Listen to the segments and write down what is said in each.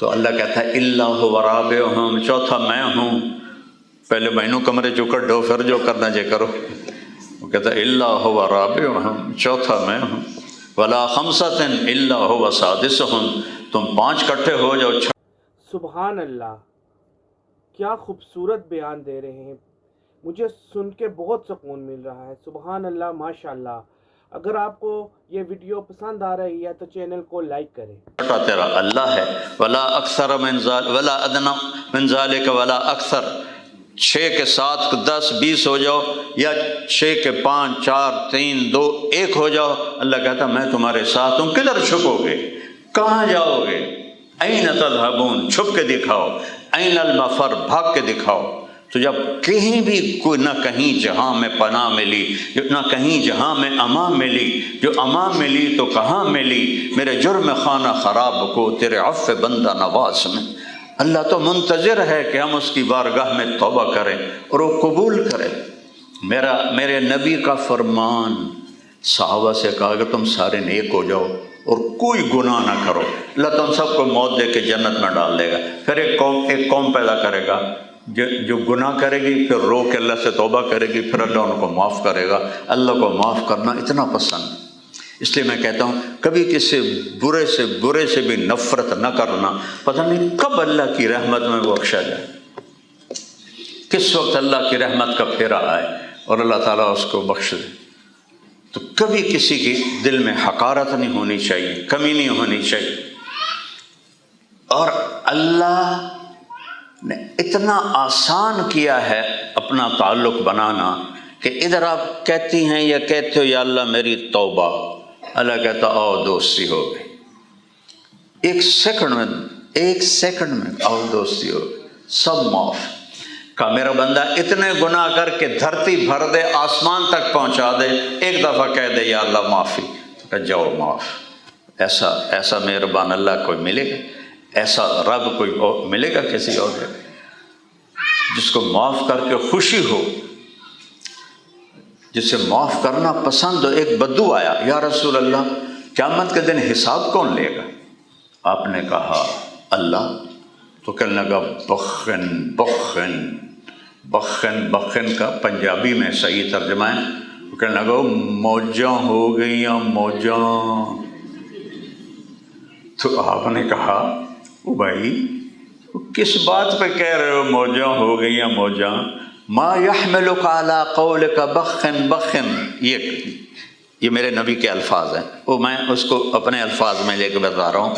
تو اللہ کہتا ہے اللہ و رابعہم، چوتھا میں ہوں، پہلے بہنوں کمرے چکر ڈو پھر جو کرنا جے کرو۔ وہ کہتا ہے اللہ و رابعہم، چوتھا میں ہوں، ولا خمسۃ الا هو سادسہم، تم 5 اکٹھے ہو جاؤ۔ سبحان اللہ، کیا خوبصورت بیان دے رہے ہیں، مجھے سن کے بہت سکون مل رہا ہے۔ سبحان اللہ، ماشاء اللہ۔ اگر آپ کو یہ ویڈیو پسند آ رہی ہے تو چینل کو لائک کریں۔ تیرا اللہ ہے، ولا اکثر من ذالک ولا ادنی من ذالک ولا اکثر، 6 کے 7 10 20 ہو جاؤ، یا 6 کے 5 4 3 2 1 ہو جاؤ، اللہ کہتا میں تمہارے ساتھ ہوں۔ کدھر چھپو گے؟ کہاں جاؤ گے؟ این تذہبون، چھپ کے دکھاؤ، این المفر، بھاگ کے دکھاؤ۔ تو جب کہیں بھی کوئی نہ کہیں جہاں میں پناہ ملی، نہ کہیں جہاں میں امان ملی، جو امان ملی تو کہاں ملی؟ میرے جرم خانہ خراب کو تیرے عفو بندہ نواز میں۔ اللہ تو منتظر ہے کہ ہم اس کی بارگاہ میں توبہ کریں اور وہ قبول کرے۔ میرے نبی کا فرمان، صحابہ سے کہا کہ تم سارے نیک ہو جاؤ اور کوئی گناہ نہ کرو، اللہ تم سب کو موت دے کے جنت میں ڈال دے گا۔ پھر ایک قوم پیدا کرے گا جو گناہ کرے گی، پھر رو کے اللہ سے توبہ کرے گی، پھر اللہ ان کو معاف کرے گا۔ اللہ کو معاف کرنا اتنا پسند، اس لیے میں کہتا ہوں کبھی کسی برے سے بھی نفرت نہ کرنا، پتہ نہیں کب اللہ کی رحمت میں بخشا جائے، کس وقت اللہ کی رحمت کا پھیرا آئے اور اللہ تعالیٰ اس کو بخش دے۔ تو کبھی کسی کی دل میں حقارت نہیں ہونی چاہیے، کمی نہیں ہونی چاہیے۔ اور اللہ نے اتنا آسان کیا ہے اپنا تعلق بنانا کہ ادھر آپ کہتی ہیں یا کہتے ہو یا اللہ میری توبہ، اللہ کہتا آؤ دوستی ہو گئی، ایک سیکنڈ میں آؤ دوستی ہو گئی، سب معاف۔ کہ میرا بندہ اتنے گناہ کر کے دھرتی بھر دے، آسمان تک پہنچا دے، ایک دفعہ کہہ دے یا اللہ معافی، کہ جاؤ معاف۔ ایسا مہربان اللہ کوئی ملے گا؟ ایسا رب کوئی ملے گا کسی اور جگہ جس کو معاف کر کے خوشی ہو، جسے معاف کرنا پسند ہو؟ ایک بدو آیا، یا رسول اللہ قیامت کے دن حساب کون لے گا؟ آپ نے کہا اللہ۔ تو کہنے لگا بخن کا پنجابی میں صحیح ترجمہ ہے، وہ کہنے لگا موجاں ہو گئیاں موجاں۔ تو آپ نے کہا او بھائی کس بات پہ کہہ رہے ہو موجاں ہو گئیاں موجاں؟ ما یحملک علی قولک بخن، یہ میرے نبی کے الفاظ ہیں، وہ میں اس کو اپنے الفاظ میں لے کے بتا رہا ہوں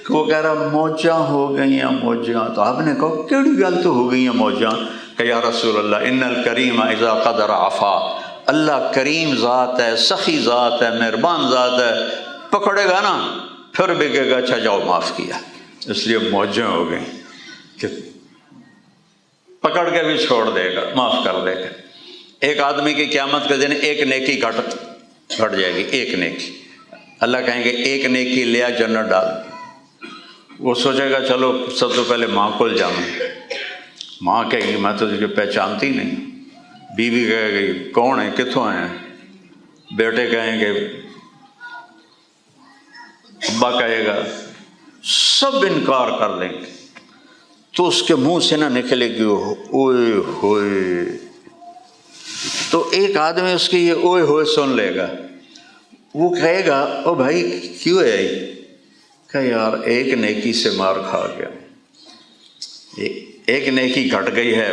کہ وہ کہہ رہا موجاں ہو گئیاں موجاں۔ تو آپ نے کہا کیڑی گل تو ہو گئیاں موجاں؟ کہ یا رسول اللہ ان الکریم اذا قدر عفا، اللہ کریم ذات ہے، سخی ذات ہے، مہربان ذات ہے، پکڑے گا نا پھر بھی کہے گا اچھا جاؤ معاف کیا، اس لیے موجیں ہو گئیں کہ پکڑ کے بھی چھوڑ دے گا، معاف کر دے گا۔ ایک آدمی کی قیامت کے دن ایک نیکی گھٹ جائے گی، ایک نیکی، اللہ کہیں گے ایک نیکی لیا جنت ڈال۔ وہ سوچے گا چلو سب سے پہلے ماں کو جاؤں، ماں کہے گی میں تو تجھے پہچانتی نہیں، بیوی کہے گی کون ہے کتوں ہیں، بیٹے کہیں گے، ابا کہے گا، سب انکار کر دیں گے۔ تو اس کے منہ سے نہ نکلے گی اوئے ہوئے، تو ایک آدمی اس کی یہ اوئے ہوئے سن لے گا، وہ کہے گا او بھائی کیوں ہے کہ یار ایک نیکی سے مار کھا گیا، ایک نیکی گھٹ گئی ہے،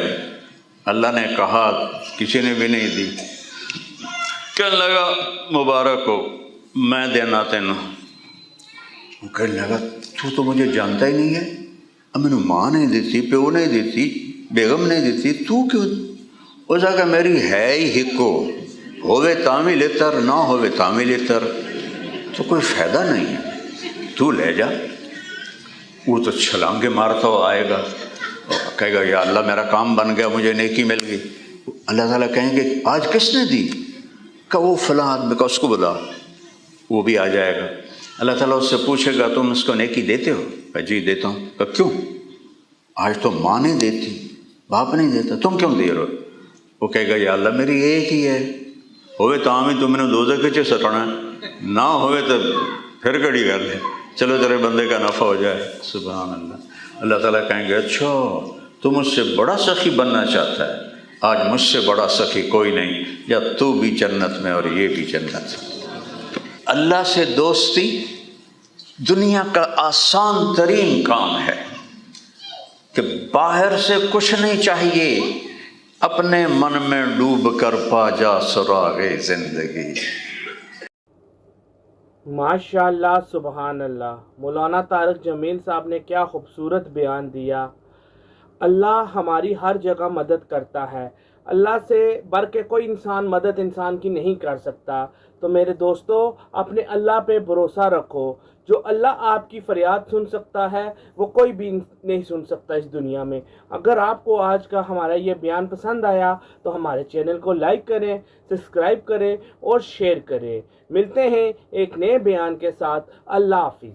اللہ نے کہا کسی نے بھی نہیں دی۔ کہنے لگا مبارک ہو میں دینا تینوں۔ وہ کہنے لگا تو مجھے جانتا ہی نہیں ہے، اب مینو ماں نہیں دیتی، پیو نہیں دیتی، بیگم نہیں دیتی، تو کیوں؟ اس کا میری ہے ہی ہکو، ہوئے تامی لیتر نہ ہوئے تامی لیتر، تو کوئی فائدہ نہیں ہے، تو لے جا۔ وہ تو چھلانگے مارتا ہوا آئے گا، کہے گا یا اللہ میرا کام بن گیا، مجھے نیکی مل گئی۔ اللہ تعالیٰ کہیں گے آج کس نے دی؟ کہ وہ فلاں آدمی کا، اس کو بلا، وہ بھی آ جائے گا۔ اللہ تعالیٰ اس سے پوچھے گا تم اس کو نیکی دیتے ہو؟ کہ جی دیتا ہوں۔ کہ کیوں؟ آج تو ماں نہیں دیتی، باپ نہیں دیتا، تم کیوں دے رہے ہو؟ وہ کہے گا یا اللہ میری ایک ہی ہے، ہوئے تو ہی تو میں نے دوزخ کے سٹنا ہے، نہ ہوئے تو پھر کڑی گل ہے، چلو تیرے بندے کا نفع ہو جائے. سبحان اللہ. اللہ تعالیٰ کہیں گے اچھا تو مجھ سے بڑا سخی بننا چاہتا ہے, آج مجھ سے بڑا سخی کوئی نہیں, یا تو بھی جنت میں اور یہ بھی جنت. اللہ سے دوستی دنیا کا آسان ترین کام ہے کہ باہر سے کچھ نہیں چاہیے, اپنے من میں ڈوب کر پا جا سراغ زندگی. ماشاء اللہ, سبحان اللہ. مولانا طارق جمیل صاحب نے کیا خوبصورت بیان دیا. اللہ ہماری ہر جگہ مدد کرتا ہے. اللہ سے بڑھ کے کوئی مدد انسان کی نہیں کر سکتا. تو میرے دوستو, اپنے اللہ پہ بھروسہ رکھو. جو اللہ آپ کی فریاد سن سکتا ہے وہ کوئی بھی نہیں سن سکتا اس دنیا میں. اگر آپ کو آج کا ہمارا یہ بیان پسند آیا تو ہمارے چینل کو لائک کریں, سبسکرائب کریں اور شیئر کریں. ملتے ہیں ایک نئے بیان کے ساتھ. اللہ حافظ.